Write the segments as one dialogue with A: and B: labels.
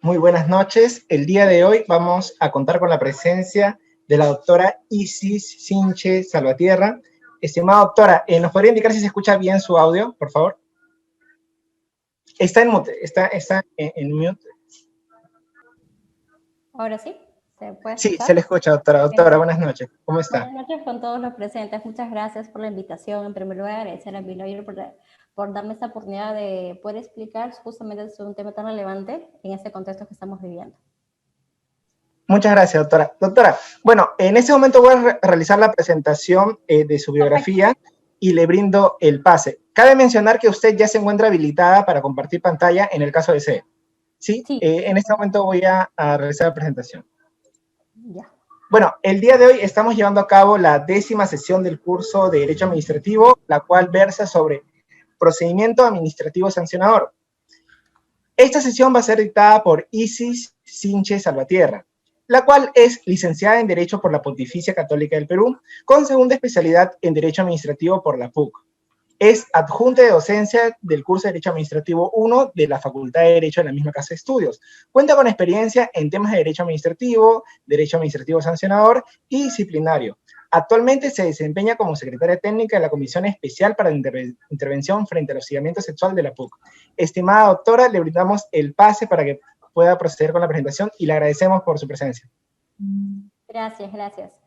A: Muy buenas noches. El día de hoy vamos a contar con la presencia de la doctora Isis Sinche Salvatierra. Estimada doctora, ¿nos podría indicar si se escucha bien su audio, por favor? Está en mute, está en mute.
B: Ahora sí, ¿se puede escuchar?
A: Sí, se le escucha, doctora. Doctora, buenas noches. ¿Cómo está?
B: Buenas noches con todos los presentes. Muchas gracias por la invitación. En primer lugar, agradecer a Bill por darme esta oportunidad de poder explicar justamente sobre un tema tan relevante en este contexto que estamos viviendo.
A: Muchas gracias, doctora. Doctora, bueno, en este momento voy a realizar la presentación de su biografía y le brindo el pase. Cabe mencionar que usted ya se encuentra habilitada para compartir pantalla en el caso desee. ¿Sí? En este momento voy a realizar la presentación.
B: Ya.
A: Bueno, el día de hoy estamos llevando a cabo la 10ª sesión del curso de Derecho Administrativo, la cual versa sobre procedimiento administrativo sancionador. Esta sesión va a ser dictada por Isis Sinche Salvatierra, la cual es licenciada en Derecho por la Pontificia Católica del Perú, con segunda especialidad en Derecho Administrativo por la PUC. Es adjunta de docencia del curso de Derecho Administrativo 1 de la Facultad de Derecho de la misma casa de estudios. Cuenta con experiencia en temas de Derecho Administrativo Sancionador y Disciplinario. Actualmente se desempeña como secretaria técnica de la Comisión Especial para la Intervención frente al Hostigamiento Sexual de la PUC. Estimada doctora, le brindamos el pase para que pueda proceder con la presentación y le agradecemos por su presencia.
B: Gracias, gracias.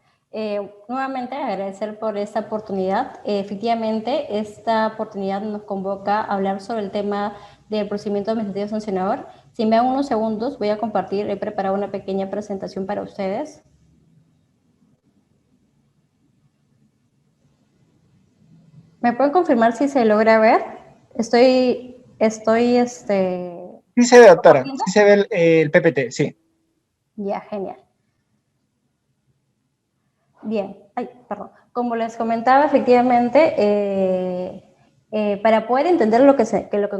B: Nuevamente agradecer por esta oportunidad. Efectivamente, esta oportunidad nos convoca a hablar sobre el tema del procedimiento administrativo sancionador. Si me dan unos segundos, voy a compartir, he preparado una pequeña presentación para ustedes. ¿Me pueden confirmar si se logra ver? Sí
A: se ve, doctora. Sí se ve el PPT, sí.
B: Ya, genial. Bien, perdón. Como les comentaba, efectivamente, para poder entender lo que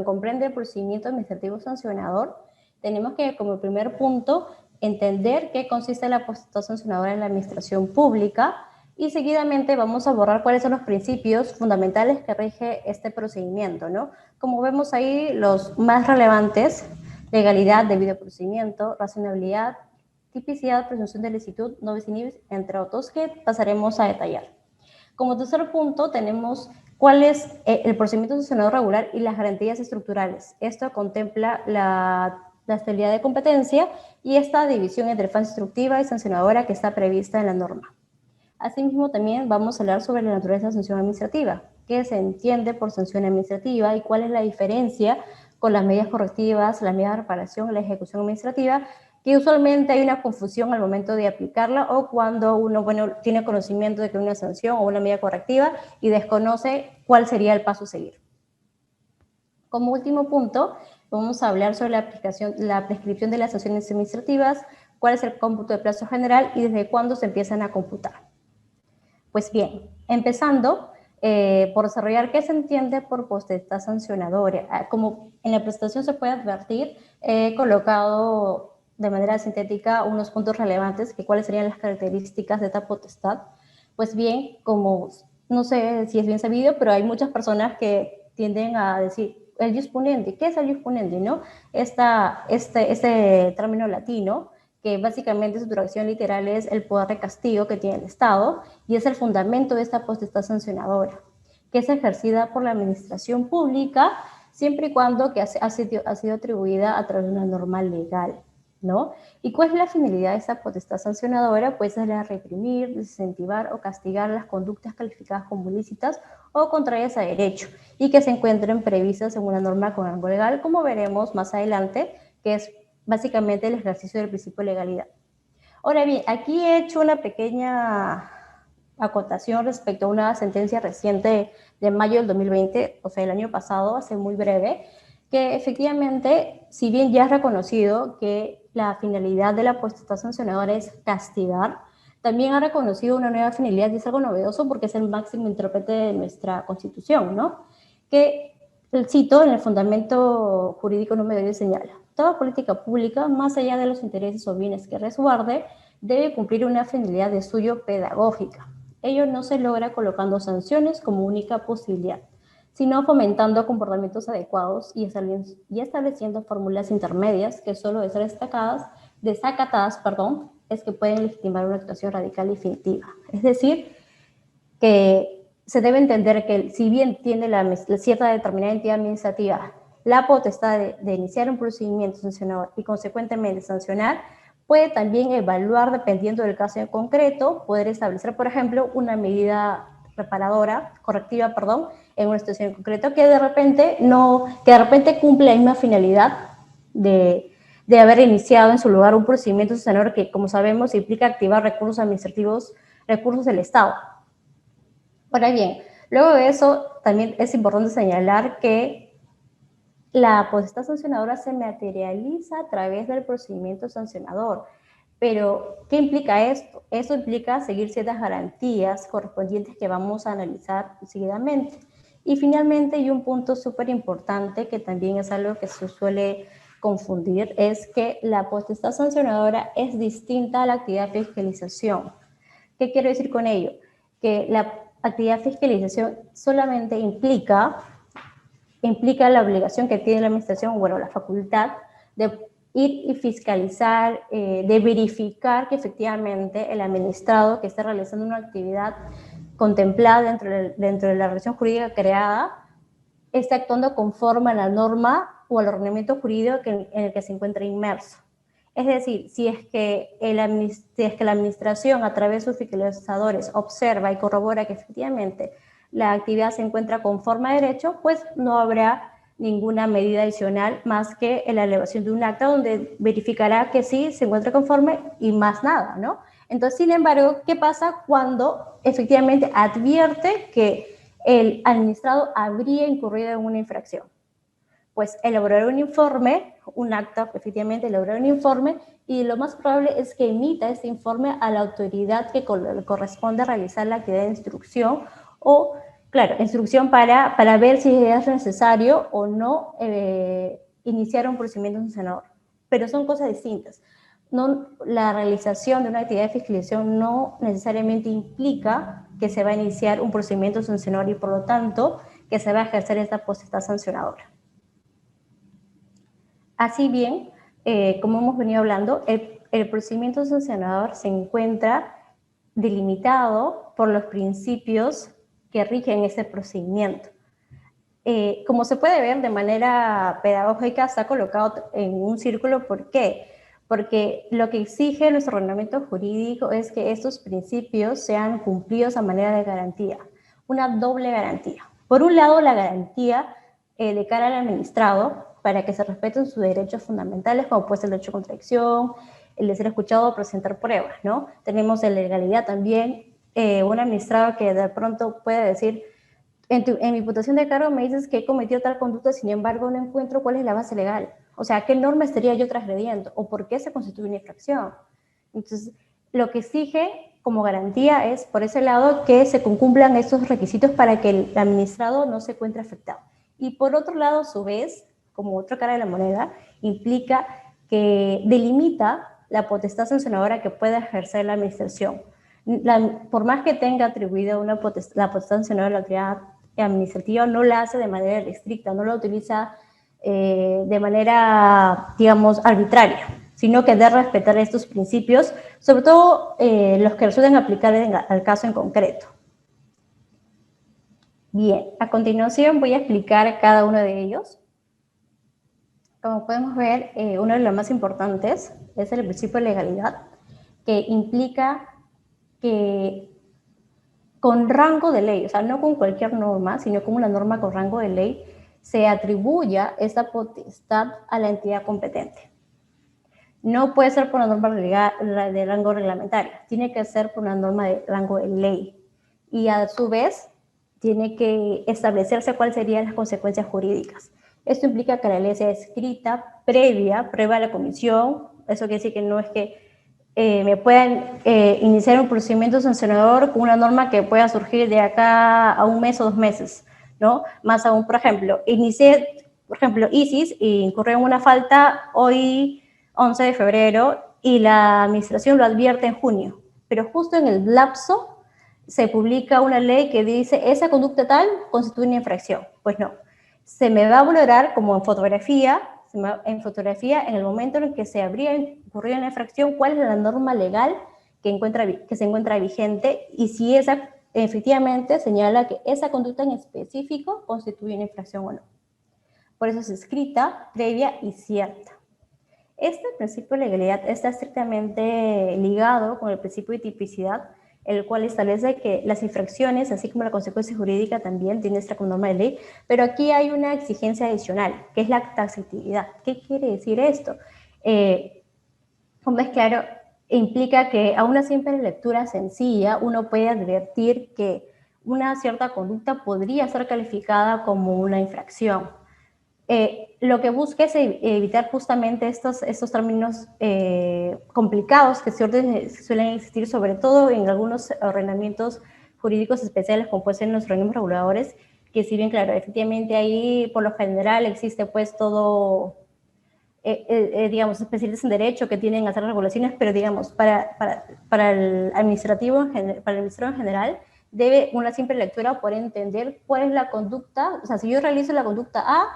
B: comprende el procedimiento administrativo sancionador, tenemos que, como primer punto, entender qué consiste la potestad sancionadora en la administración pública y seguidamente vamos a abordar cuáles son los principios fundamentales que rige este procedimiento, ¿no? Como vemos ahí, los más relevantes: legalidad, debido procedimiento, razonabilidad, tipicidad, presunción de licitud, no bis in idem, entre otros, que pasaremos a detallar. Como tercer punto tenemos cuál es el procedimiento sancionador regular y las garantías estructurales. Esto contempla la estabilidad de competencia y esta división entre fase instructiva y sancionadora que está prevista en la norma. Asimismo, también vamos a hablar sobre la naturaleza de sanción administrativa, qué se entiende por sanción administrativa y cuál es la diferencia con las medidas correctivas, las medidas de reparación y la ejecución administrativa, que usualmente hay una confusión al momento de aplicarla o cuando uno, tiene conocimiento de que hay una sanción o una medida correctiva y desconoce cuál sería el paso a seguir. Como último punto, vamos a hablar sobre la prescripción de las sanciones administrativas, cuál es el cómputo de plazo general y desde cuándo se empiezan a computar. Pues bien, empezando por desarrollar qué se entiende por potestad sancionadora. Como en la presentación se puede advertir, he colocado de manera sintética unos puntos relevantes, que cuáles serían las características de esta potestad. Pues bien, como no sé si es bien sabido, pero hay muchas personas que tienden a decir el jus puniendi. ¿Qué es el jus puniendi, no? Este término latino, que básicamente su traducción literal es el poder de castigo que tiene el Estado, y es el fundamento de esta potestad sancionadora, que es ejercida por la administración pública siempre y cuando que ha sido atribuida a través de una norma legal, ¿no? ¿Y cuál es la finalidad de esta potestad sancionadora? Pues es la reprimir, desincentivar o castigar las conductas calificadas como ilícitas o contrarias a derecho y que se encuentren previstas en una norma con rango legal, como veremos más adelante, que es básicamente el ejercicio del principio de legalidad. Ahora bien, aquí he hecho una pequeña acotación respecto a una sentencia reciente de mayo del 2020, o sea, el año pasado, hace muy breve, que efectivamente, si bien ya es reconocido que la finalidad de la potestad sancionadora es castigar, también ha reconocido una nueva finalidad, y es algo novedoso porque es el máximo intérprete de nuestra Constitución, ¿no? Que, cito, en el fundamento jurídico número 10 señala: toda política pública, más allá de los intereses o bienes que resguarde, debe cumplir una finalidad de suyo pedagógica. Ello no se logra colocando sanciones como única posibilidad, sino fomentando comportamientos adecuados y estableciendo fórmulas intermedias que solo de ser desacatadas, es que pueden legitimar una actuación radical y definitiva. Es decir, que se debe entender que si bien tiene la cierta determinada entidad administrativa la potestad de iniciar un procedimiento sancionador y consecuentemente sancionar, puede también evaluar, dependiendo del caso en concreto, poder establecer, por ejemplo, una medida correctiva, en una situación en concreto que de repente cumple la misma finalidad de haber iniciado en su lugar un procedimiento sancionador que, como sabemos, implica activar recursos administrativos, recursos del Estado. Ahora bien, luego de eso, también es importante señalar que la potestad sancionadora se materializa a través del procedimiento sancionador. Pero, ¿qué implica esto? Eso implica seguir ciertas garantías correspondientes que vamos a analizar seguidamente. Y finalmente, y un punto súper importante, que también es algo que se suele confundir, es que la potestad sancionadora es distinta a la actividad de fiscalización. ¿Qué quiero decir con ello? Que la actividad de fiscalización solamente implica la obligación que tiene la administración, bueno, la facultad de ir y fiscalizar, de verificar que efectivamente el administrado que está realizando una actividad contemplada dentro de la relación jurídica creada está actuando conforme a la norma o al ordenamiento jurídico en el que se encuentra inmerso. Es decir, si es que la administración a través de sus fiscalizadores observa y corrobora que efectivamente la actividad se encuentra conforme a derecho, pues no habrá ninguna medida adicional más que la elevación de un acta donde verificará que sí se encuentra conforme y más nada, ¿no? Entonces, sin embargo, ¿qué pasa cuando efectivamente advierte que el administrado habría incurrido en una infracción? Pues elaborar un informe, un acta, efectivamente elaborar un informe, y lo más probable es que emita este informe a la autoridad que le corresponde realizar la actividad de instrucción o, claro, instrucción para ver si es necesario o no iniciar un procedimiento sancionador. Pero son cosas distintas. La realización de una actividad de fiscalización no necesariamente implica que se va a iniciar un procedimiento sancionador y, por lo tanto, que se va a ejercer esta potestad sancionadora. Así bien, como hemos venido hablando, el procedimiento sancionador se encuentra delimitado por los principios que rigen ese procedimiento. Como se puede ver de manera pedagógica, está colocado en un círculo. ¿Por qué? Porque lo que exige nuestro ordenamiento jurídico es que estos principios sean cumplidos a manera de garantía, una doble garantía. Por un lado, la garantía de cara al administrado, para que se respeten sus derechos fundamentales, como puede ser el derecho a contradicción, el de ser escuchado o presentar pruebas, ¿no? Tenemos en legalidad también un administrado que de pronto puede decir, en mi imputación de cargo me dices que he cometido tal conducta, sin embargo no encuentro cuál es la base legal. O sea, ¿qué norma estaría yo transgrediendo? ¿O por qué se constituye una infracción? Entonces, lo que exige como garantía es, por ese lado, que se cumplan estos requisitos para que el administrado no se encuentre afectado. Y por otro lado, a su vez, como otra cara de la moneda, implica que delimita la potestad sancionadora que puede ejercer la administración. Por más que tenga atribuida la potestad sancionadora de la autoridad administrativa, no la hace de manera estricta, no la utiliza de manera, digamos, arbitraria, sino que debe respetar estos principios, sobre todo los que resulten aplicar al caso en concreto. Bien, a continuación voy a explicar cada uno de ellos. Como podemos ver, uno de los más importantes es el principio de legalidad, que implica que con rango de ley, o sea, no con cualquier norma, sino con una norma con rango de ley, se atribuya esta potestad a la entidad competente. No puede ser por una norma de rango reglamentario, tiene que ser por una norma de rango de ley. Y a su vez, tiene que establecerse cuáles serían las consecuencias jurídicas. Esto implica que la ley sea escrita, prueba a la comisión. Eso quiere decir que no es que me puedan iniciar un procedimiento sancionador con una norma que pueda surgir de acá a un mes o 2 meses, ¿no? Más aún, por ejemplo, ISIS incurrió en una falta hoy, 11 de febrero, y la administración lo advierte en junio, pero justo en el lapso se publica una ley que dice esa conducta tal constituye una infracción. Pues no, se me va a valorar como en fotografía, en el momento en que se habría ocurrido una infracción, cuál es la norma legal que se encuentra vigente y si esa efectivamente señala que esa conducta en específico constituye una infracción o no. Por eso es escrita, previa y cierta. Este principio de legalidad está estrictamente ligado con el principio de tipicidad, el cual establece que las infracciones, así como la consecuencia jurídica, también tienen esta norma de ley, pero aquí hay una exigencia adicional, que es la taxatividad. ¿Qué quiere decir esto? Como es claro, implica que a una simple lectura sencilla uno puede advertir que una cierta conducta podría ser calificada como una infracción. Lo que busca es evitar justamente estos términos complicados que suelen existir, sobre todo en algunos ordenamientos jurídicos especiales, como pueden ser los organismos reguladores, que si bien, claro, efectivamente ahí por lo general existe pues todo, digamos, especialistas en derecho que tienen que hacer regulaciones, pero digamos, para el administrativo, para el administrador en general, debe una simple lectura poder entender cuál es la conducta, o sea, si yo realizo la conducta A,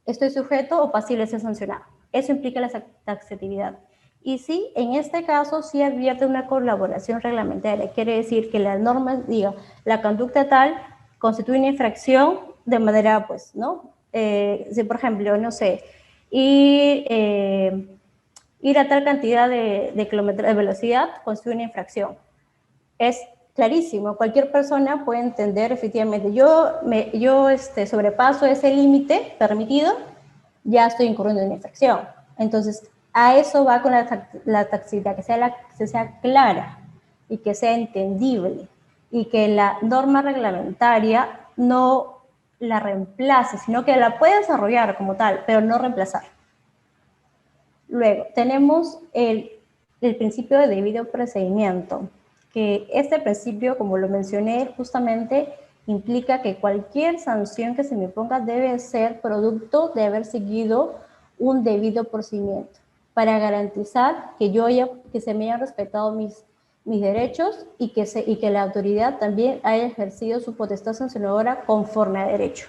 B: estoy sujeto o pasible de ser sancionado. Eso implica la taxatividad. Y sí, en este caso, sí advierte una colaboración reglamentaria. Quiere decir que la norma diga, la conducta tal constituye una infracción de manera, pues, ¿no? Si, por ejemplo, no sé, ir a tal cantidad de kilómetros de velocidad constituye una infracción. Es clarísimo, cualquier persona puede entender efectivamente, yo sobrepaso ese límite permitido, ya estoy incurriendo en una infracción. Entonces, a eso va con la taxatividad, que sea clara y que sea entendible y que la norma reglamentaria no la reemplace, sino que la puede desarrollar como tal, pero no reemplazar. Luego, tenemos el principio de debido procedimiento, que este principio, como lo mencioné, justamente implica que cualquier sanción que se me ponga debe ser producto de haber seguido un debido procedimiento para garantizar que se me hayan respetado mis derechos y que la autoridad también haya ejercido su potestad sancionadora conforme a derecho.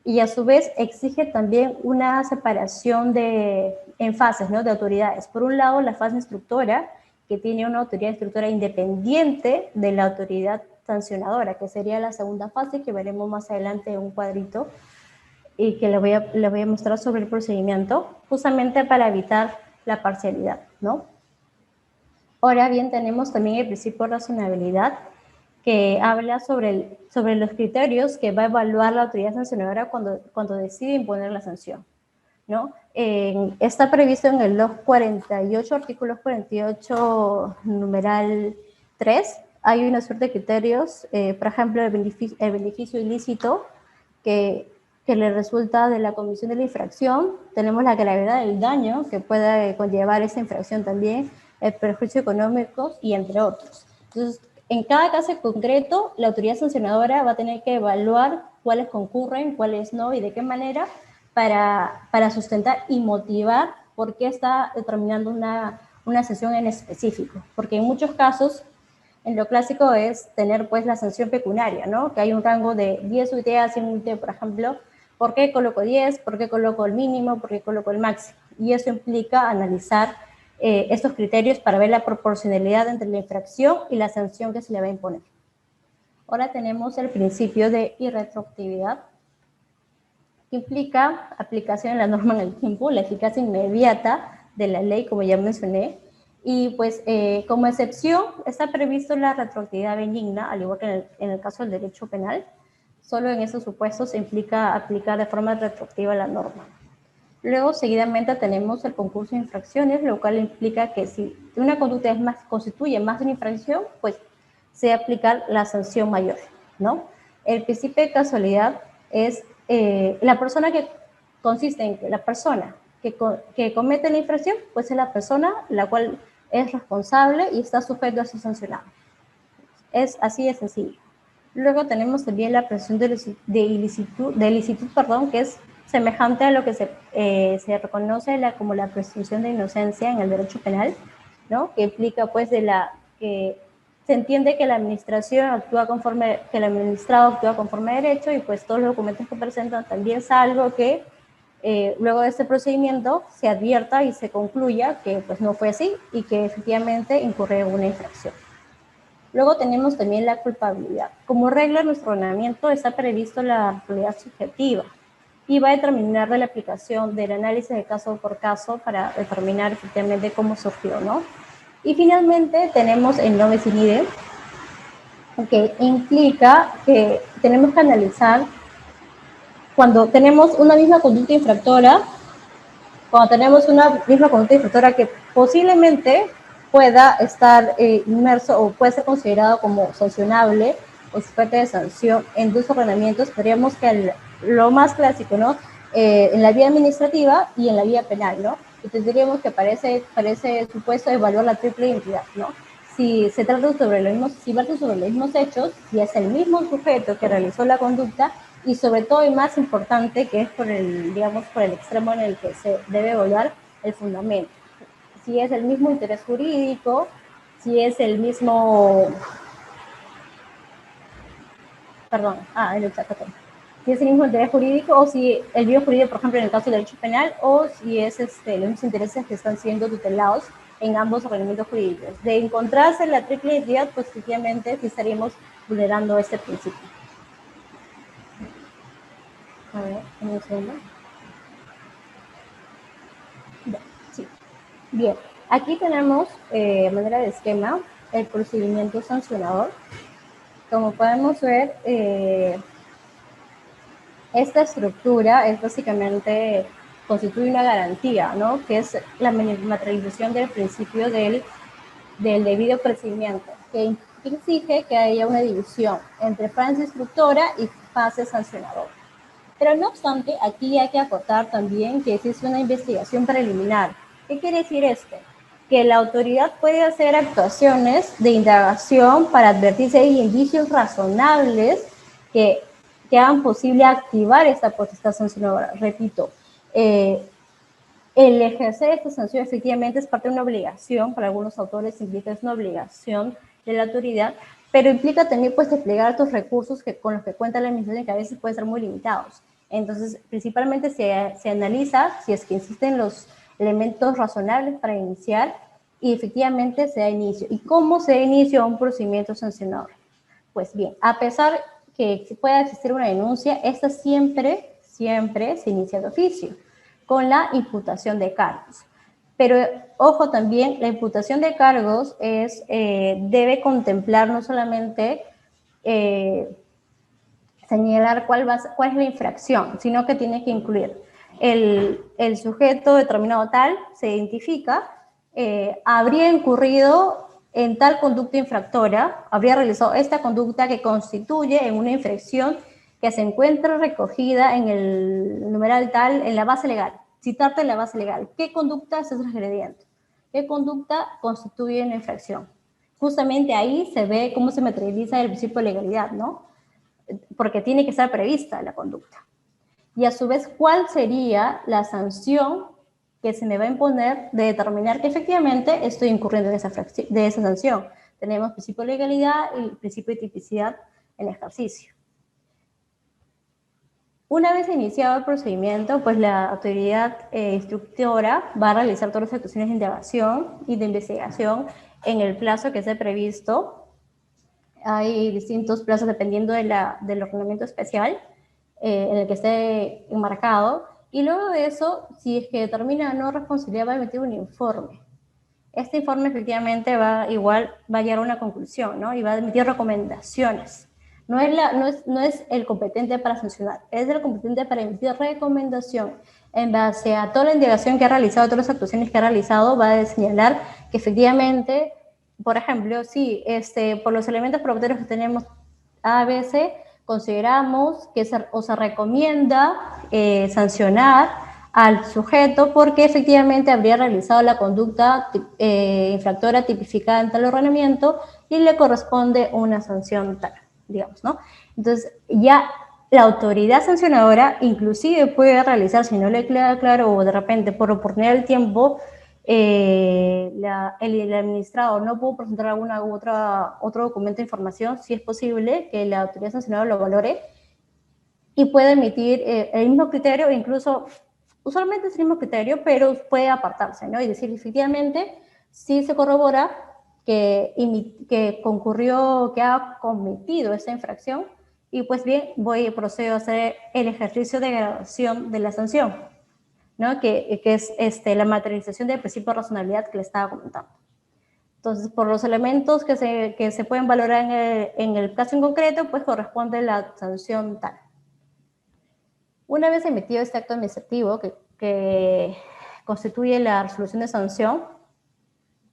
B: Y a su vez exige también una separación en fases, ¿no?, de autoridades. Por un lado, la fase instructora, que tiene una autoridad instructora independiente de la autoridad sancionadora, que sería la segunda fase, que veremos más adelante en un cuadrito, y que le voy a mostrar sobre el procedimiento, justamente para evitar la parcialidad, ¿no? Ahora bien, tenemos también el principio de razonabilidad, que habla sobre los criterios que va a evaluar la autoridad sancionadora cuando decide imponer la sanción, ¿no? Está previsto en el 248, artículo 48, numeral 3, hay una suerte de criterios, por ejemplo, el beneficio ilícito que le resulta de la comisión de la infracción, tenemos la gravedad del daño que pueda conllevar esa infracción también, el perjuicio económico y entre otros. Entonces, en cada caso concreto, la autoridad sancionadora va a tener que evaluar cuáles concurren, cuáles no y de qué manera para sustentar y motivar por qué está determinando una sanción en específico. Porque en muchos casos, en lo clásico es tener pues la sanción pecuniaria, ¿no? Que hay un rango de 10 UT a 100 UT, por ejemplo. ¿Por qué coloco 10? ¿Por qué coloco el mínimo? ¿Por qué coloco el máximo? Y eso implica analizar estos criterios para ver la proporcionalidad entre la infracción y la sanción que se le va a imponer. Ahora tenemos el principio de irretroactividad, que implica aplicación de la norma en el tiempo, la eficacia inmediata de la ley, como ya mencioné, y pues como excepción está previsto la retroactividad benigna, al igual que en el caso del derecho penal. Solo en esos supuestos se implica aplicar de forma retroactiva la norma. Luego, seguidamente, tenemos el concurso de infracciones, lo cual implica que si una conducta constituye más de una infracción, pues se va a aplicar la sanción mayor, ¿no? El principio de casualidad es la persona que consiste en que la persona que comete la infracción, pues es la persona la cual es responsable y está sujeto a ser sancionado. Es así de sencillo. Luego tenemos también la presunción de ilicitud, que es semejante a lo que se reconoce como la presunción de inocencia en el derecho penal, ¿no? Que implica pues que se entiende que la administración actúa conforme, que el administrado actúa conforme a derecho y pues todos los documentos que presentan también, salvo que luego de este procedimiento se advierta y se concluya que pues no fue así y que efectivamente incurre en una infracción. Luego tenemos también la culpabilidad. Como regla en nuestro ordenamiento está previsto la responsabilidad subjetiva y va a determinar de la aplicación del análisis de caso por caso para determinar efectivamente cómo surgió, ¿no? Y finalmente tenemos el non bis in idem, que implica que tenemos que analizar cuando tenemos una misma conducta infractora, que posiblemente pueda estar inmerso o puede ser considerado como sancionable o sujeto de sanción en dos ordenamientos, tendríamos que lo más clásico, ¿no? En la vía administrativa y en la vía penal, ¿no? Y tendríamos que para ese supuesto evaluar la triple identidad, ¿no? Si se trata sobre los mismos, si versa sobre los mismos hechos, si es el mismo sujeto que realizó la conducta, y sobre todo y más importante, que es por el, digamos, por el extremo en el que se debe evaluar el fundamento. Si es el mismo interés jurídico, si es el mismo, si es el mismo interés jurídico o si el mismo jurídico, por ejemplo, en el caso del derecho penal, o si es los mismos intereses que están siendo tutelados en ambos ordenamientos jurídicos. De encontrarse la triple identidad, pues efectivamente sí estaríamos vulnerando este principio. A ver, un segundo. Sí. Bien, aquí tenemos, de manera de esquema, el procedimiento sancionador. Como podemos ver, esta estructura es básicamente, constituye una garantía, ¿no? Que es la materialización del principio del debido procedimiento, que exige que haya una división entre fase instructora y fase sancionadora. Pero no obstante, aquí hay que acotar también que existe una investigación preliminar. ¿Qué quiere decir esto? Que la autoridad puede hacer actuaciones de indagación para advertir si hay indicios razonables que hagan posible activar esta potestad sancionadora. Repito, el ejercer esta sanción efectivamente es parte de una obligación, para algunos autores implica es una obligación de la autoridad, pero implica también pues desplegar estos recursos con los que cuenta la administración, que a veces pueden ser muy limitados. Entonces, principalmente se analiza si es que existen los elementos razonables para iniciar y efectivamente se da inicio. ¿Y cómo se da inicio a un procedimiento sancionador? Pues bien, a pesar que pueda existir una denuncia, esta siempre se inicia de oficio, con la imputación de cargos. Pero, ojo también, la imputación de cargos debe contemplar no solamente señalar cuál es la infracción, sino que tiene que incluir el sujeto determinado tal, se identifica, habría incurrido en tal conducta infractora, habría realizado esta conducta que constituye en una infracción que se encuentra recogida en el numeral tal, en la base legal. Citarte en la base legal. ¿Qué conducta es transgrediente? ¿Qué conducta constituye una infracción? Justamente ahí se ve cómo se materializa el principio de legalidad, ¿no? Porque tiene que estar prevista la conducta. Y a su vez, ¿cuál sería la sanción que se me va a imponer de determinar que efectivamente estoy incurriendo en esa sanción? Tenemos principio de legalidad y principio de tipicidad en ejercicio. Una vez iniciado el procedimiento, pues la autoridad instructora va a realizar todas las actuaciones de indagación y de investigación en el plazo que esté previsto. Hay distintos plazos dependiendo del ordenamiento especial en el que esté enmarcado. Y luego de eso, si es que determina no responsabilidad, va a emitir un informe. Este informe efectivamente va a llegar a una conclusión, ¿no? Y va a emitir recomendaciones. No es el competente para sancionar, es el competente para emitir recomendación. En base a toda la indagación que ha realizado, todas las actuaciones que ha realizado, va a señalar que efectivamente, por ejemplo, si por los elementos probatorios que tenemos A, B, C, consideramos que se recomienda sancionar al sujeto porque efectivamente habría realizado la conducta infractora tipificada en tal ordenamiento y le corresponde una sanción tal, digamos, ¿no? Entonces, ya la autoridad sancionadora inclusive puede realizar, si no le queda claro o de repente por oportunidad del tiempo, el administrado no pudo presentar alguna otro documento de información, si es posible que la autoridad sancionadora lo valore y puede emitir el mismo criterio, incluso, usualmente es el mismo criterio, pero puede apartarse, ¿no? Y decir, efectivamente, si se corrobora que concurrió, que ha cometido esa infracción, y pues bien, procedo a hacer el ejercicio de graduación de la sanción, ¿no? Que es la materialización del principio de razonabilidad que le estaba comentando. Entonces, por los elementos que se pueden valorar en el caso en concreto, pues corresponde la sanción tal. Una vez emitido este acto administrativo que constituye la resolución de sanción,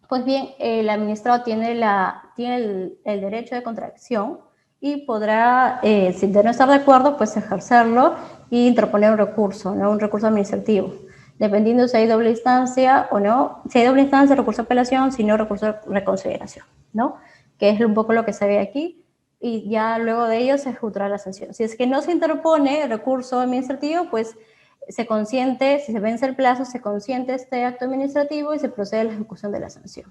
B: pues bien, el administrado tiene el derecho de contradicción y podrá, si de no estar de acuerdo, pues ejercerlo e interponer un recurso, ¿no? Un recurso administrativo, dependiendo si hay doble instancia o no. Si hay doble instancia, recurso de apelación; si no, recurso de reconsideración, ¿no? Que es un poco lo que se ve aquí, y ya luego de ello se ejecutará la sanción. Si es que no se interpone el recurso administrativo, pues se consiente, si se vence el plazo, se consiente este acto administrativo y se procede a la ejecución de la sanción.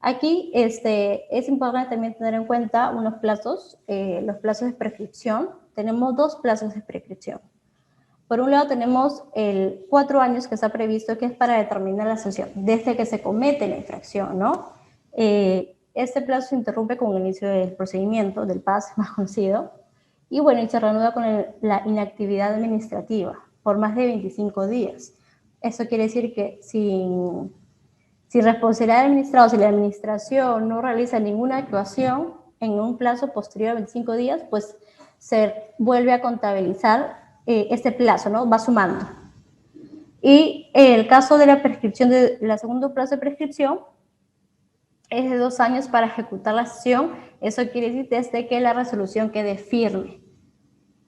B: Aquí es importante también tener en cuenta unos plazos, los plazos de prescripción. Tenemos dos plazos de prescripción. Por un lado tenemos el 4 años que está previsto, que es para determinar la sanción, desde que se comete la infracción, ¿no? Este plazo se interrumpe con el inicio del procedimiento, del PAS más conocido, y bueno, y se reanuda con la inactividad administrativa por más de 25 días. Eso quiere decir que si responsabilidad del administrado, si la administración no realiza ninguna actuación en un plazo posterior a 25 días, pues se vuelve a contabilizar este plazo, ¿no? Va sumando. Y el caso de la prescripción, de la segundo plazo de prescripción, es de 2 años para ejecutar la acción. Eso quiere decir desde que la resolución quede firme,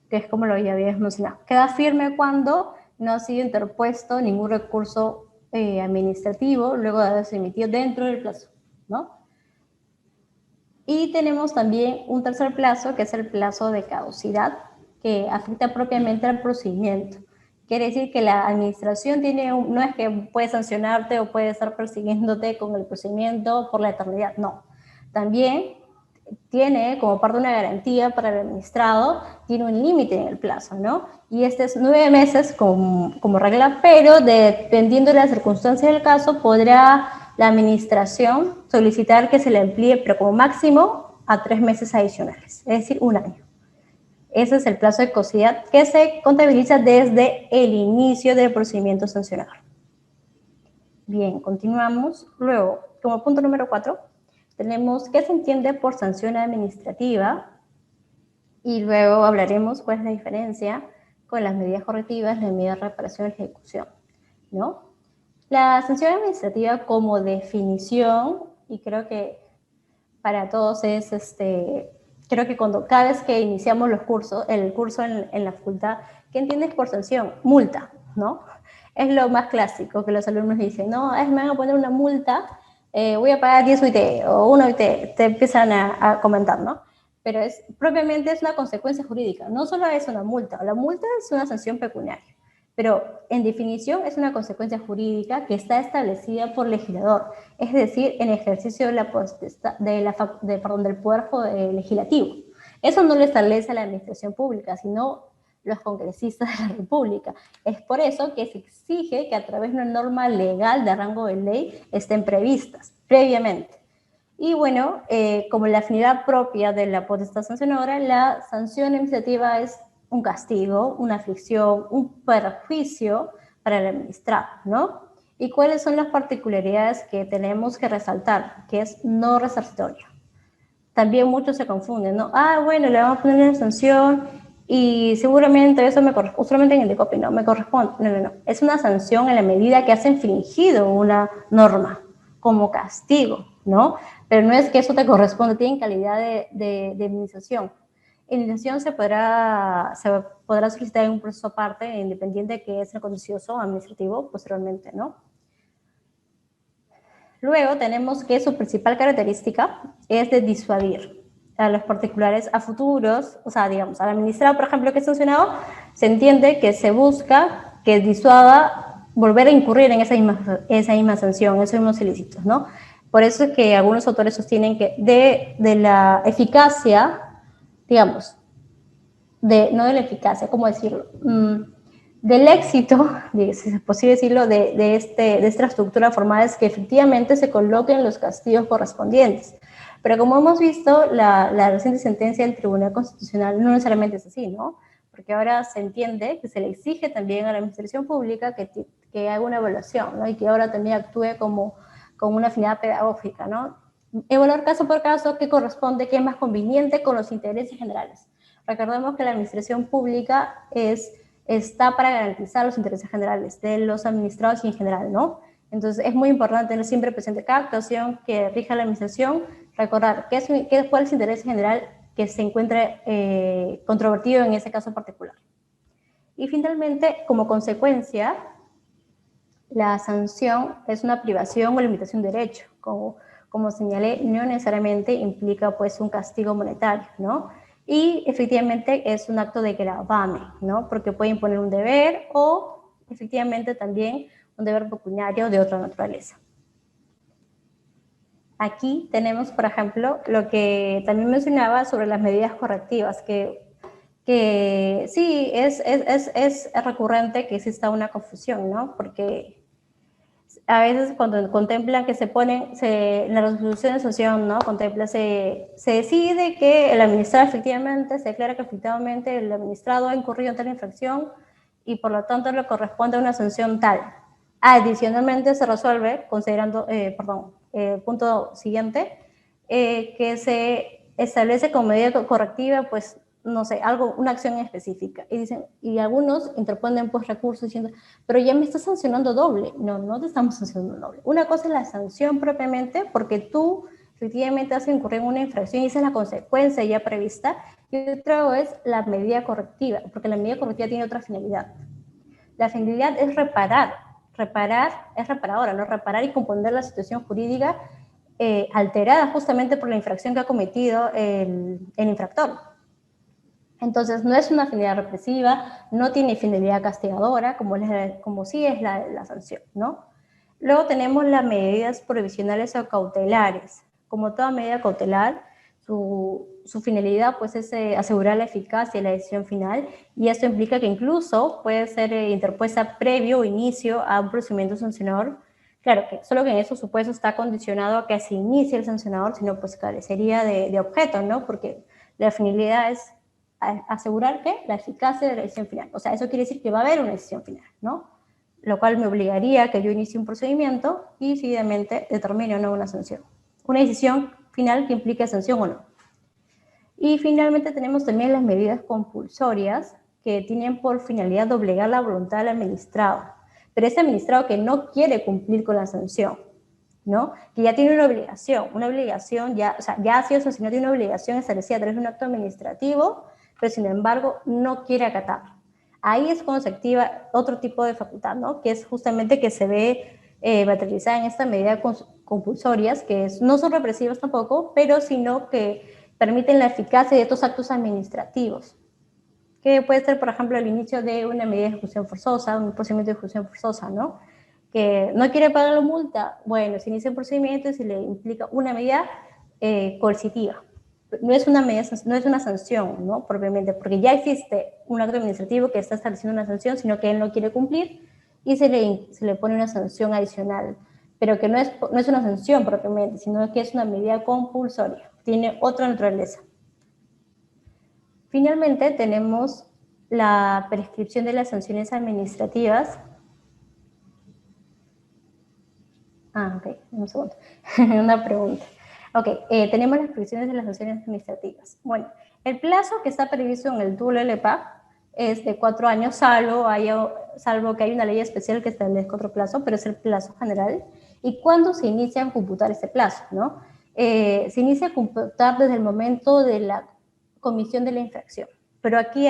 B: que es como lo ya habíamos mencionado. Queda firme cuando no ha sido interpuesto ningún recurso administrativo luego de haberse emitido dentro del plazo, ¿no? Y tenemos también un tercer plazo, que es el plazo de caducidad, que afecta propiamente al procedimiento. Quiere decir que la administración no es que puede sancionarte o puede estar persiguiéndote con el procedimiento por la eternidad, no. También tiene, como parte de una garantía para el administrado, tiene un límite en el plazo, ¿no? Y este es 9 meses como regla, pero dependiendo de las circunstancias del caso, podrá la administración solicitar que se le amplíe, pero como máximo a 3 meses adicionales, es decir, 1 año. Ese es el plazo de caducidad que se contabiliza desde el inicio del procedimiento sancionador. Bien, continuamos. Luego, como punto número 4, tenemos qué se entiende por sanción administrativa, y luego hablaremos cuál es la diferencia con las medidas correctivas, las medidas de reparación y ejecución, ¿no? La sanción administrativa, como definición, y creo que para todos es, creo que cada vez que iniciamos el curso en la facultad, ¿qué entiendes por sanción? Multa, ¿no? Es lo más clásico que los alumnos dicen, no, me van a poner una multa, voy a pagar 10 UIT o 1 UIT, te empiezan a comentar, ¿no? Pero propiamente es una consecuencia jurídica, no solo es una multa, la multa es una sanción pecuniaria, pero en definición es una consecuencia jurídica que está establecida por legislador, es decir, en ejercicio del poder legislativo. Eso no lo establece la administración pública, sino los congresistas de la República. Es por eso que se exige que a través de una norma legal de rango de ley estén previstas previamente. Y bueno, como la finalidad propia de la potestad sancionadora, la sanción administrativa es un castigo, una aflicción, un perjuicio para el administrado, ¿no? ¿Y cuáles son las particularidades que tenemos que resaltar? Que es no resarcitorio. También muchos se confunden, ¿no? Bueno, le vamos a poner una sanción y seguramente eso me corresponde, usualmente en el DICOPI, no, me corresponde. No. Es una sanción en la medida que has infringido una norma como castigo, ¿no? Pero no es que eso te corresponde, tiene calidad de indemnización. Indemnización se podrá solicitar en un proceso aparte, independiente, que es el contencioso administrativo posteriormente, ¿no? Luego tenemos que su principal característica es de disuadir a los particulares a futuros, o sea, digamos, al administrado, por ejemplo, que es sancionado, se entiende que se busca que disuada volver a incurrir en esa misma sanción, esos mismos ilícitos, ¿no? Por eso es que algunos autores sostienen que de la eficacia, digamos, no de la eficacia, ¿cómo decirlo? Del éxito, si es posible decirlo, de esta estructura formal es que efectivamente se coloquen los castigos correspondientes. Pero como hemos visto, la reciente sentencia del Tribunal Constitucional no necesariamente es así, ¿no? Porque ahora se entiende que se le exige también a la administración pública que haga una evaluación, ¿no? Y que ahora también actúe como una finalidad pedagógica, ¿no? Evaluar caso por caso qué corresponde, qué es más conveniente con los intereses generales. Recordemos que la administración pública está para garantizar los intereses generales de los administrados y en general, ¿no? Entonces es muy importante tener siempre presente cada actuación que rija la administración, recordar cuál es el interés general que se encuentre controvertido en ese caso particular. Y finalmente, como consecuencia, la sanción es una privación o limitación de derecho. Como señalé, no necesariamente implica pues un castigo monetario, ¿no? Y efectivamente es un acto de gravamen, ¿no? Porque puede imponer un deber o efectivamente también un deber pecuniario de otra naturaleza. Aquí tenemos, por ejemplo, lo que también mencionaba sobre las medidas correctivas, que sí, es recurrente que exista una confusión, ¿no? Porque a veces cuando contemplan que en la resolución de sanción, ¿no? Se decide que el administrado efectivamente, se declara que efectivamente el administrado ha incurrido en tal infracción y por lo tanto le corresponde una sanción tal. Adicionalmente se resuelve, considerando, punto siguiente, que se establece como medida correctiva, pues, no sé, una acción específica. Y algunos interponen pues recursos diciendo, pero ya me estás sancionando doble. No, no te estamos sancionando doble. Una cosa es la sanción propiamente, porque tú efectivamente has incurrido en una infracción y esa es la consecuencia ya prevista. Y otra es la medida correctiva, porque la medida correctiva tiene otra finalidad. La finalidad es reparar es reparadora, ¿no? Reparar y componer la situación jurídica alterada justamente por la infracción que ha cometido el infractor. Entonces, no es una finalidad represiva, no tiene finalidad castigadora, como sí es la sanción, ¿no? Luego tenemos las medidas provisionales o cautelares. Como toda medida cautelar, su finalidad pues, es asegurar la eficacia de la decisión final, y esto implica que incluso puede ser interpuesta previo o inicio a un procedimiento sancionador. Claro, solo que en esos supuestos está condicionado a que se inicie el sancionador, sino pues carecería de objeto, ¿no? Porque la finalidad es asegurar que la eficacia de la decisión final. O sea, eso quiere decir que va a haber una decisión final, ¿no? Lo cual me obligaría a que yo inicie un procedimiento y seguidamente determine o no una sanción. Una decisión final que implique sanción o no. Y finalmente tenemos también las medidas compulsorias que tienen por finalidad doblegar la voluntad del administrado. Pero ese administrado que no quiere cumplir con la sanción, ¿no? Que ya tiene una obligación ya, o sea, ya ha sido sancionado, tiene una obligación establecida a través de un acto administrativo, pero sin embargo no quiere acatar. Ahí es cuando se activa otro tipo de facultad, ¿no? Que es justamente que se ve materializada en esta medida compulsorias, que no son represivas tampoco, pero sino que permiten la eficacia de estos actos administrativos, que puede ser, por ejemplo, el inicio de una medida de ejecución forzosa, un procedimiento de ejecución forzosa, ¿no? Que no quiere pagar la multa, bueno, se inicia un procedimiento y se le implica una medida coercitiva. No es una sanción, ¿no? Propiamente, porque ya existe un acto administrativo que está estableciendo una sanción, sino que él no quiere cumplir y se le pone una sanción adicional, pero que no es una sanción propiamente, sino que es una medida compulsoria, tiene otra naturaleza. Finalmente, tenemos la prescripción de las sanciones administrativas. Ok, un segundo. Una pregunta. Ok, tenemos las prescripciones de las sanciones administrativas. Bueno, el plazo que está previsto en el TUL LPA es de 4 años, salvo que hay una ley especial que establezca otro plazo, pero es el plazo general. ¿Y cuándo se inicia a computar este plazo? ¿No? Se inicia a computar desde el momento de la comisión de la infracción. Pero aquí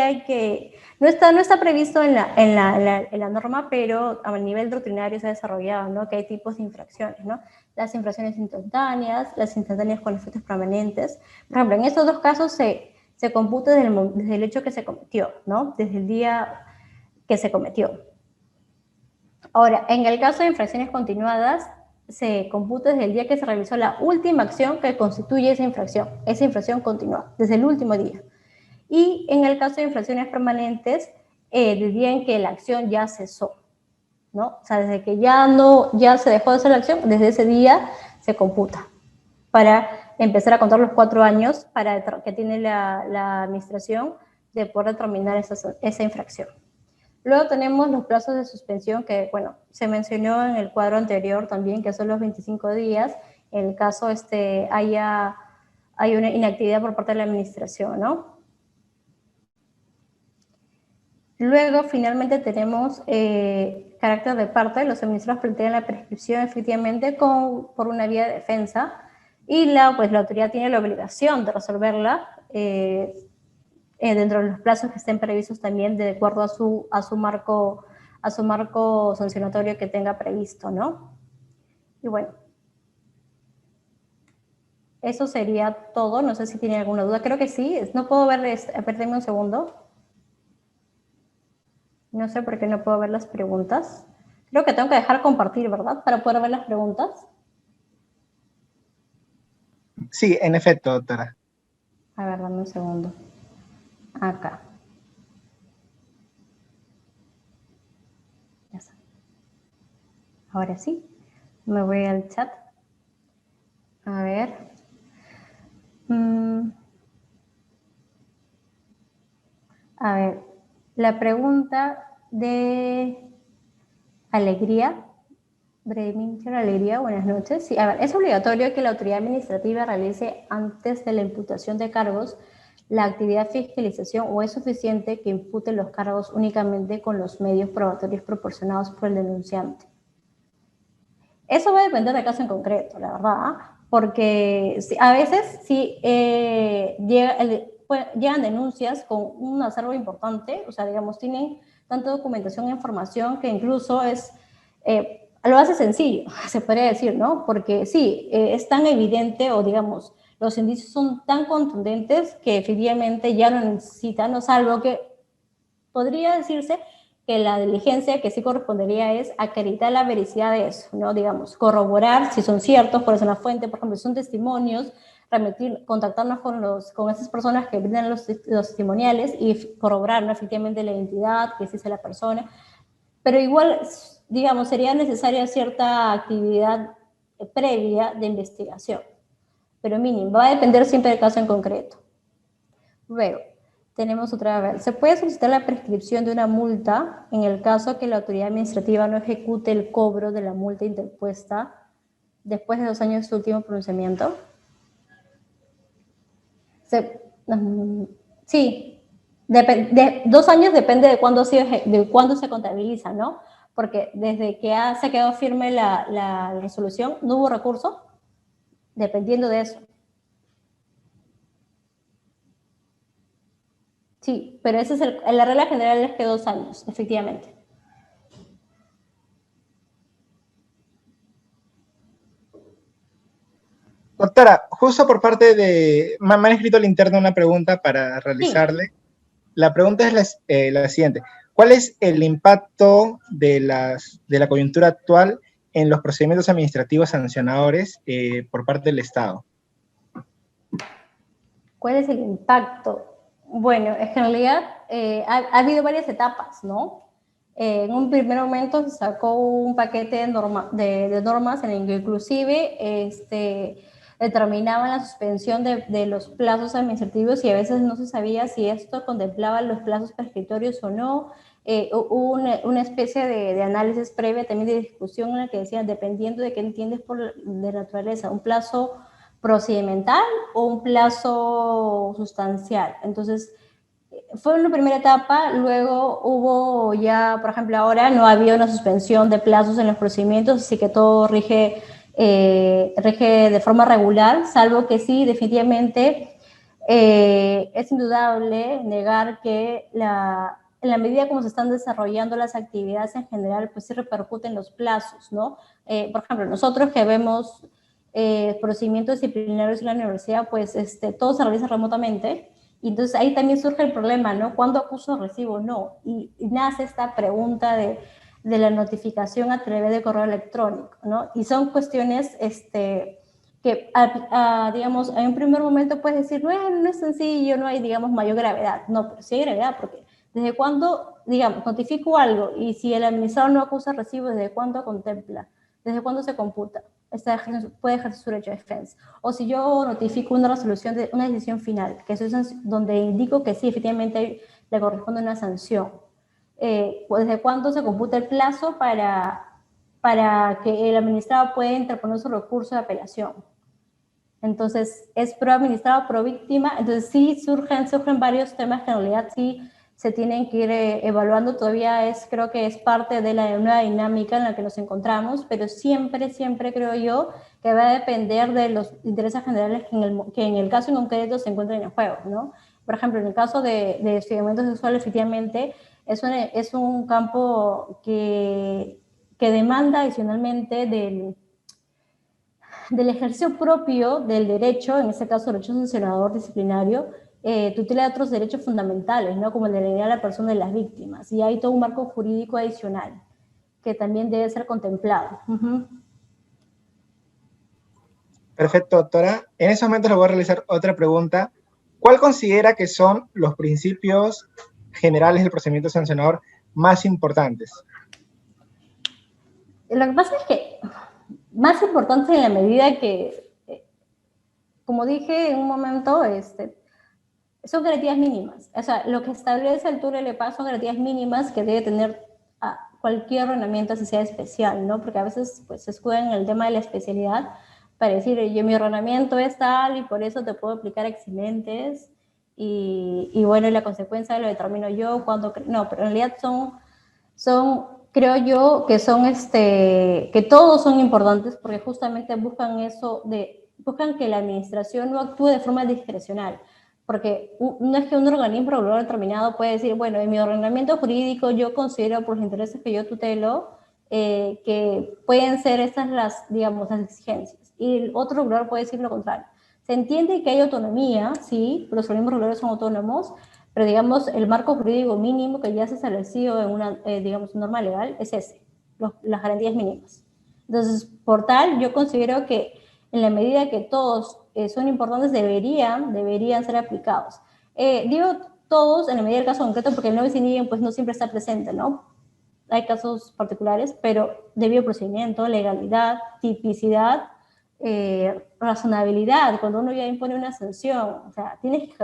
B: no está previsto en la norma, pero a nivel rutinario se ha desarrollado, ¿no? Que hay tipos de infracciones, ¿no? Las infracciones instantáneas, las instantáneas con efectos permanentes. Por ejemplo, en estos dos casos se computa desde el hecho que se cometió, ¿no? Desde el día que se cometió. Ahora, en el caso de infracciones continuadas, se computa desde el día que se realizó la última acción que constituye esa infracción continua, desde el último día. Y en el caso de infracciones permanentes, del día en que la acción ya cesó, ¿no? O sea, desde que ya se dejó de hacer la acción, desde ese día se computa para empezar a contar los 4 años que tiene la administración de poder determinar esa infracción. Luego tenemos los plazos de suspensión que, bueno, se mencionó en el cuadro anterior también, que son los 25 días, en el caso hay una inactividad por parte de la administración, ¿no? Luego, finalmente, tenemos carácter de parte. Los administrados plantean la prescripción efectivamente por una vía de defensa y la autoridad tiene la obligación de resolverla dentro de los plazos que estén previstos también de acuerdo a su marco sancionatorio que tenga previsto, ¿no? Y bueno, eso sería todo. No sé si tienen alguna duda. Creo que sí. No puedo ver, perdeme un segundo. No sé por qué no puedo ver las preguntas. Creo que tengo que dejar compartir, ¿verdad? Para poder ver las preguntas.
A: Sí, en efecto, doctora.
B: A ver, dame un segundo. Acá. Ya está. Ahora sí. Me voy al chat. A ver. A ver. La pregunta de Alegría. Brevemente, Alegría, buenas noches. Sí, a ver, es obligatorio que la autoridad administrativa realice antes de la imputación de cargos la actividad de fiscalización o es suficiente que impute los cargos únicamente con los medios probatorios proporcionados por el denunciante. Eso va a depender de caso en concreto, la verdad, porque a veces sí llegan denuncias con un acervo importante, o sea, digamos, tienen tanta documentación e información que incluso lo hace sencillo, se podría decir, ¿no? Porque sí, es tan evidente o digamos, los indicios son tan contundentes que efectivamente ya no necesitan, no salvo que podría decirse que la diligencia que sí correspondería es acreditar la veracidad de eso, ¿no? Digamos, corroborar si son ciertos, cuál es la fuente, por ejemplo, si son testimonios, contactarnos con esas personas que brindan los testimoniales y corroborar, ¿no? Efectivamente la identidad, que existe la persona, pero igual, digamos, sería necesaria cierta actividad previa de investigación, pero mínimo, va a depender siempre del caso en concreto. Luego, tenemos otra vez. Se puede solicitar la prescripción de una multa en el caso que la autoridad administrativa no ejecute el cobro de la multa interpuesta después de 2 años de su último pronunciamiento. Sí, 2 años depende de cuándo se contabiliza, ¿no? Porque desde que se quedó firme la resolución, no hubo recurso, dependiendo de eso. Sí, pero esa es la regla general es que 2 años, efectivamente.
A: Doctora, justo por parte me han escrito al interno una pregunta para realizarle. Sí. La pregunta es la siguiente. ¿Cuál es el impacto de la coyuntura actual en los procedimientos administrativos sancionadores por parte del Estado?
B: ¿Cuál es el impacto? Bueno, en realidad ha habido varias etapas, ¿no? En un primer momento se sacó un paquete de normas en el que inclusive determinaban la suspensión de los plazos administrativos y a veces no se sabía si esto contemplaba los plazos prescriptorios o no. Hubo una especie de análisis previa también de discusión en la que decían, dependiendo de qué entiendes de naturaleza, un plazo procedimental o un plazo sustancial. Entonces, fue una primera etapa, luego hubo ya, por ejemplo, ahora no había una suspensión de plazos en los procedimientos, así que todo rige de forma regular, salvo que sí, definitivamente es indudable negar que en la medida como se están desarrollando las actividades en general, pues sí repercuten los plazos, ¿no? Por ejemplo, nosotros que vemos procedimientos disciplinarios en la universidad, pues todo se realiza remotamente. Y entonces ahí también surge el problema, ¿no? ¿Cuándo acuso recibo? No. Y nace esta pregunta de de la notificación a través de correo electrónico, ¿no? Y son cuestiones que, digamos, en un primer momento puedes decir, no es sencillo, no hay, digamos, mayor gravedad. No, pero sí hay gravedad, porque desde cuándo, digamos, notifico algo y si el administrador no acusa recibo, ¿desde cuándo contempla? ¿Desde cuándo se computa? Puede ejercer su derecho de defensa. O si yo notifico una resolución de una decisión final, que eso es donde indico que sí, efectivamente le corresponde una sanción. ¿Desde cuándo se computa el plazo para que el administrado pueda interponer su recurso de apelación? Entonces, es pro administrado, pro víctima. Entonces, sí surgen varios temas que en realidad sí se tienen que ir evaluando. Todavía creo que es parte de la nueva dinámica en la que nos encontramos, pero siempre creo yo que va a depender de los intereses generales que en el caso en concreto se encuentran en juego, ¿no? Por ejemplo, en el caso de hostigamiento sexual, efectivamente, es un campo que demanda adicionalmente del ejercicio propio del derecho, en este caso el derecho sancionador disciplinario, tutela de otros derechos fundamentales, ¿no? Como el de la dignidad de la persona y las víctimas. Y hay todo un marco jurídico adicional que también debe ser contemplado.
A: Perfecto, doctora. En ese momento le voy a realizar otra pregunta. ¿Cuál considera que son los principios generales del procedimiento sancionador más importantes?
B: Lo que pasa es que más importante en la medida que, como dije en un momento, son garantías mínimas. O sea, lo que establece el TURLPA son garantías mínimas que debe tener cualquier ordenamiento, así sea especial, ¿no? Porque a veces pues, se escudan en el tema de la especialidad para decir, mi ordenamiento es tal y por eso te puedo aplicar eximentes y bueno, la consecuencia lo determino yo cuando... No, pero en realidad creo yo que que todos son importantes porque justamente buscan buscan que la administración no actúe de forma discrecional, porque no es que un organismo regulador determinado puede decir, bueno, en mi ordenamiento jurídico yo considero por los intereses que yo tutelo que pueden ser estas digamos, las exigencias, y el otro regulador puede decir lo contrario. Se entiende que hay autonomía, sí, los organismos reguladores son autónomos, pero digamos, el marco jurídico mínimo que ya se ha establecido en una, digamos, norma legal es las garantías mínimas. Entonces, por tal, yo considero que en la medida que todos son importantes, deberían ser aplicados. Digo todos, en la medida del caso concreto, porque el 9 sin idem, pues no siempre está presente, ¿no? Hay casos particulares, pero debido procedimiento, legalidad, tipicidad, razonabilidad, cuando uno ya impone una sanción, o sea, tienes que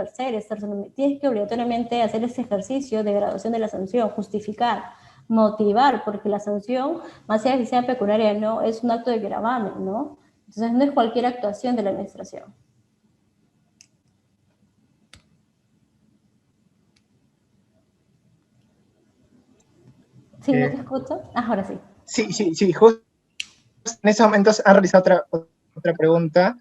B: tienes que obligatoriamente hacer ese ejercicio de graduación de la sanción, justificar, motivar, porque la sanción, más allá de que sea pecuniaria, no, es un acto de gravamen, ¿no? Entonces no es cualquier actuación de la administración. ¿Sí, no te escucho? Ahora sí.
A: Sí, justo en esos momentos han realizado otra pregunta.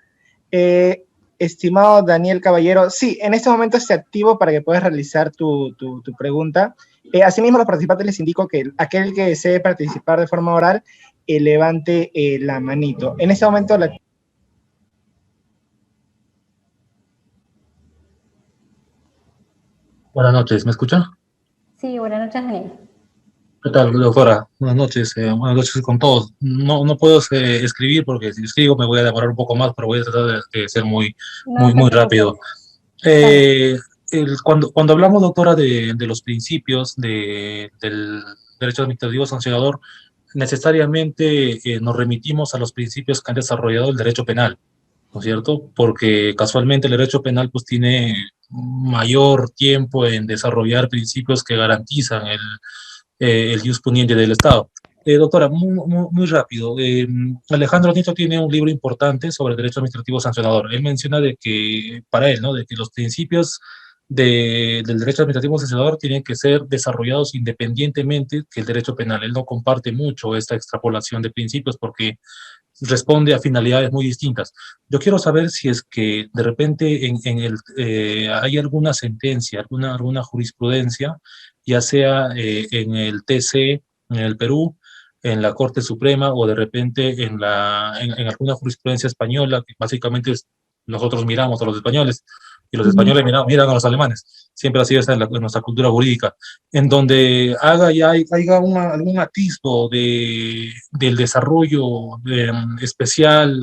A: Estimado Daniel Caballero, sí, en este momento estoy activo para que puedas realizar tu pregunta. Asimismo, a los participantes les indico que aquel que desee participar de forma oral, levante la manito. En este momento
C: Buenas noches, ¿me escucha?
B: Sí, buenas noches, Daniel.
C: ¿Qué tal, doctora? Buenas noches con todos. No puedo escribir porque si escribo me voy a demorar un poco más, pero voy a tratar de ser muy rápido. Cuando hablamos, doctora, de los principios del derecho administrativo sancionador, necesariamente nos remitimos a los principios que han desarrollado el derecho penal, ¿no es cierto? Porque casualmente el derecho penal pues tiene mayor tiempo en desarrollar principios que garantizan el ius puniendi del Estado. Doctora, muy rápido. Alejandro Nieto tiene un libro importante sobre el derecho administrativo sancionador. Él menciona de que, para él, ¿no?, de que los principios del derecho administrativo sancionador tienen que ser desarrollados independientemente que el derecho penal. Él no comparte mucho esta extrapolación de principios porque responde a finalidades muy distintas. Yo quiero saber si es que de repente hay alguna sentencia, alguna jurisprudencia, ya sea en el TC, en el Perú, en la Corte Suprema o de repente en alguna jurisprudencia española, que básicamente nosotros miramos a los españoles, y los españoles miran a los alemanes. Siempre ha sido esa en nuestra cultura jurídica, en donde haya algún atisbo del desarrollo especial,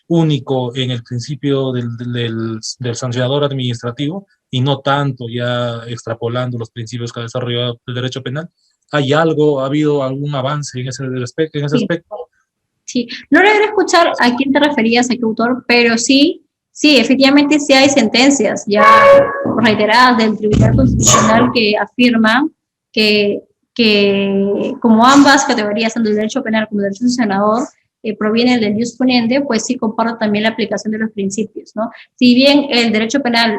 C: único en el principio del sancionador administrativo, y no tanto ya extrapolando los principios que ha desarrollado el derecho penal. ¿Ha habido algún avance en ese aspecto?
D: Sí, no logré escuchar a quién te referías, a qué autor, pero sí, efectivamente sí hay sentencias ya reiteradas del Tribunal Constitucional que afirman que como ambas categorías, tanto el derecho penal como el derecho sancionador, provienen del jus ponende, pues sí comparto también la aplicación de los principios, ¿no? Si bien el derecho penal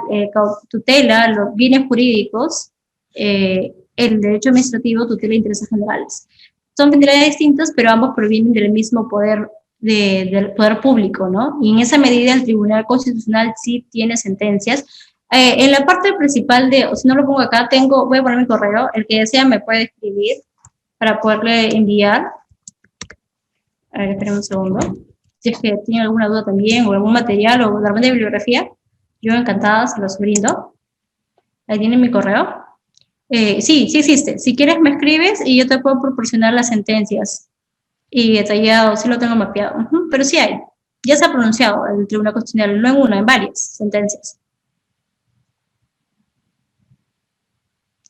D: tutela los bienes jurídicos, el derecho administrativo tutela intereses generales. Son finalidades distintas, pero ambos provienen del mismo poder, del poder público, ¿no? Y en esa medida el Tribunal Constitucional sí tiene sentencias. En la parte principal o si no lo pongo acá, voy a poner mi correo, el que desea me puede escribir para poderle enviar. A ver, esperen un segundo. Si es que tienen alguna duda también, o algún material, o de repente bibliografía, yo encantada se los brindo. Ahí tienen mi correo. Sí existe. Si quieres me escribes y yo te puedo proporcionar las sentencias. Y detallado, sí lo tengo mapeado. Pero sí hay. Ya se ha pronunciado el Tribunal Constitucional, no en una, en varias sentencias.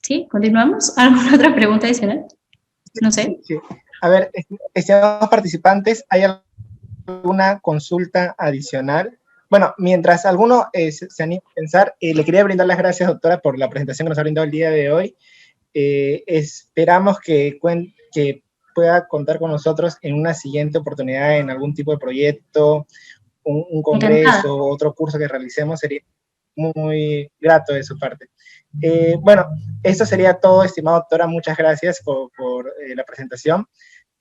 D: ¿Sí? ¿Continuamos? ¿Alguna otra pregunta adicional? No sé.
A: Sí. A ver, estimados participantes, ¿hay alguna consulta adicional? Bueno, mientras alguno se anima a pensar, le quería brindar las gracias, doctora, por la presentación que nos ha brindado el día de hoy. Esperamos que pueda contar con nosotros en una siguiente oportunidad, en algún tipo de proyecto, un congreso, otro curso que realicemos, sería muy grato de su parte. Bueno, esto sería todo, estimada doctora, muchas gracias por la presentación,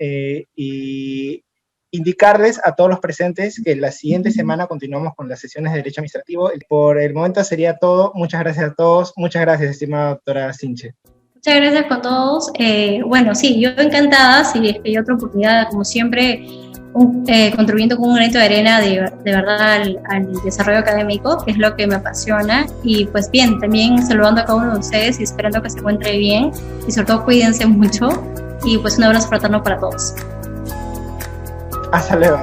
A: y indicarles a todos los presentes que la siguiente semana continuamos con las sesiones de Derecho Administrativo. Por el momento sería todo. Muchas gracias a todos. Muchas gracias, estimada doctora Sinche.
D: Muchas gracias con todos. Bueno, sí, yo encantada, si es que hay otra oportunidad, como siempre, contribuyendo con un granito de arena de verdad al desarrollo académico, que es lo que me apasiona. Y pues bien, también saludando a cada uno de ustedes y esperando que se encuentre bien, y sobre todo cuídense mucho, y pues un abrazo fraterno para todos.
A: Hasta luego.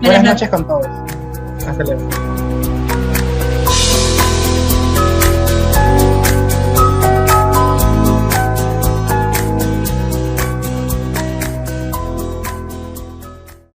A: Buenas noches con todos. Hasta luego.